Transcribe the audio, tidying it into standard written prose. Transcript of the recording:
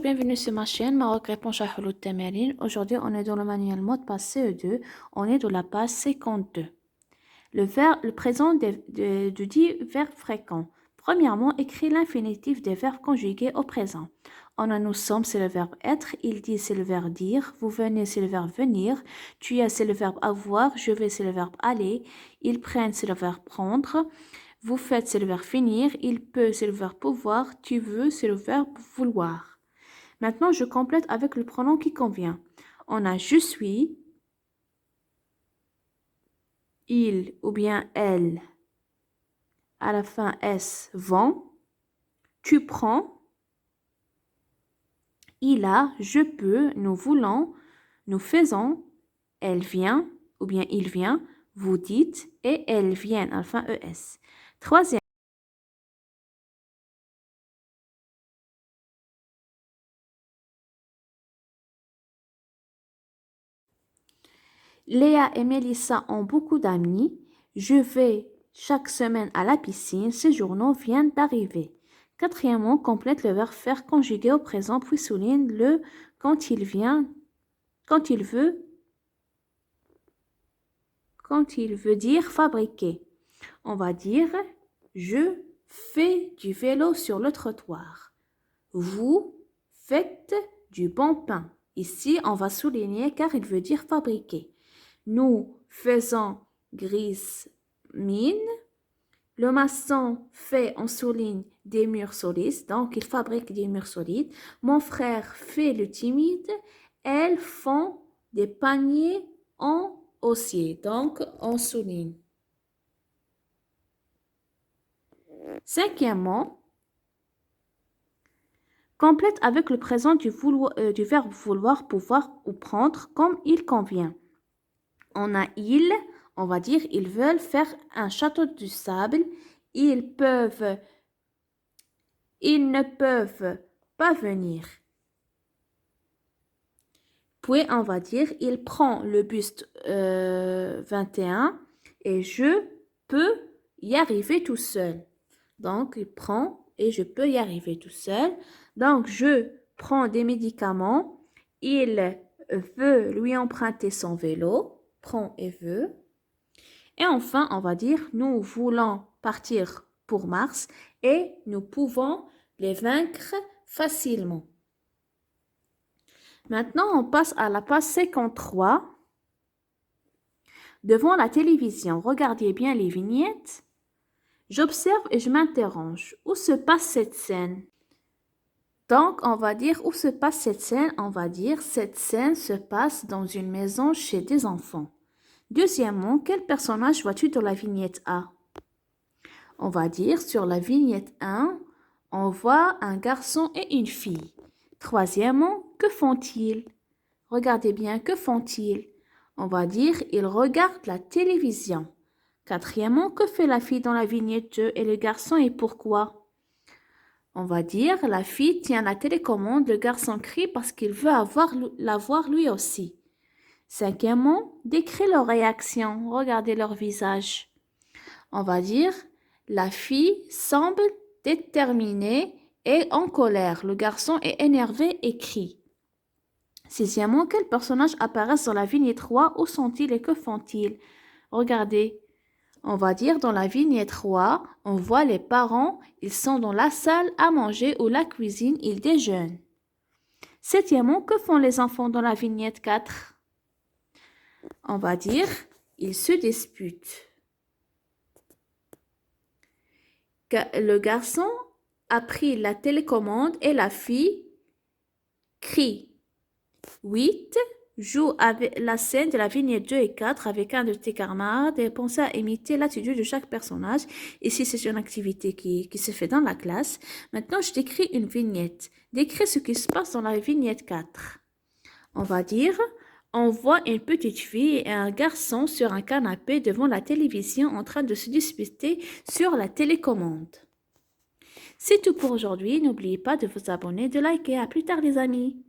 bienvenue sur ma chaîne Maroc répond à Houlout Tamarin. Aujourd'hui, on est dans le manuel mot de passe CE2. On est dans la page 52. Le présent de dit verbe fréquent. Premièrement, écris l'infinitif des verbes conjugués au présent. On a nous sommes, c'est le verbe être. Il dit, c'est le verbe dire. Vous venez, c'est le verbe venir. Tu as, c'est le verbe avoir. Je vais, c'est le verbe aller. Ils prennent, c'est le verbe prendre. Vous faites, c'est le verbe finir. Il peut, c'est le verbe pouvoir. Tu veux, c'est le verbe vouloir. Maintenant, je complète avec le pronom qui convient. On a je suis, il ou bien elle, à la fin S, vont, tu prends, il a, je peux, nous voulons, nous faisons, elle vient ou bien il vient, vous dites et elles viennent, à la fin ES. Troisième. Léa et Mélissa ont beaucoup d'amis. Je vais chaque semaine à la piscine. Ces journaux viennent d'arriver. Quatrièmement, complète le verbe faire conjugué au présent puis souligne le quand il vient, quand il veut dire fabriquer. On va dire je fais du vélo sur le trottoir. Vous faites du bon pain. Ici, on va souligner car il veut dire fabriquer. Nous faisons grise mine. Le maçon fait, on souligne, des murs solides. Donc, il fabrique des murs solides. Mon frère fait le timide. Elles font des paniers en osier. Donc, on souligne. Cinquièmement, complète avec le présent du verbe vouloir, pouvoir ou prendre comme il convient. On a ils, on va dire ils veulent faire un château de sable. Ils ne peuvent pas venir. Puis on va dire il prend le buste 21 et je peux y arriver tout seul. Donc il prend et je peux y arriver tout seul. Donc je prends des médicaments. Il veut lui emprunter son vélo. Prend et veut. Et enfin, on va dire nous voulons partir pour Mars et nous pouvons les vaincre facilement. Maintenant, on passe à la page 53. Devant la télévision, regardez bien les vignettes. J'observe et je m'interroge. Où se passe cette scène? Donc, on va dire où se passe cette scène? On va dire cette scène se passe dans une maison chez des enfants. Deuxièmement, quel personnage vois-tu dans la vignette A? On va dire sur la vignette 1, on voit un garçon et une fille. Troisièmement, que font-ils? Regardez bien, que font-ils? On va dire, ils regardent la télévision. Quatrièmement, que fait la fille dans la vignette 2 et le garçon et pourquoi? On va dire, la fille tient la télécommande, le garçon crie parce qu'il veut la voir lui aussi. Cinquièmement, décris leur réaction, regardez leur visage. On va dire, la fille semble déterminée et en colère. Le garçon est énervé et crie. Sixièmement, quels personnages apparaissent dans la vignette 3? Où sont-ils et que font-ils? Regardez. On va dire dans la vignette 3, on voit les parents, ils sont dans la salle à manger ou la cuisine, ils déjeunent. Septièmement, que font les enfants dans la vignette 4? On va dire, ils se disputent. Le garçon a pris la télécommande et la fille crie. 8. Joue avec la scène de la vignette 2 et 4 avec un de tes camarades et pense à imiter l'attitude de chaque personnage. Ici, c'est une activité qui se fait dans la classe. Maintenant, je t'écris une vignette. Décris ce qui se passe dans la vignette 4. On va dire, on voit une petite fille et un garçon sur un canapé devant la télévision en train de se disputer sur la télécommande. C'est tout pour aujourd'hui. N'oubliez pas de vous abonner, de liker. À plus tard les amis.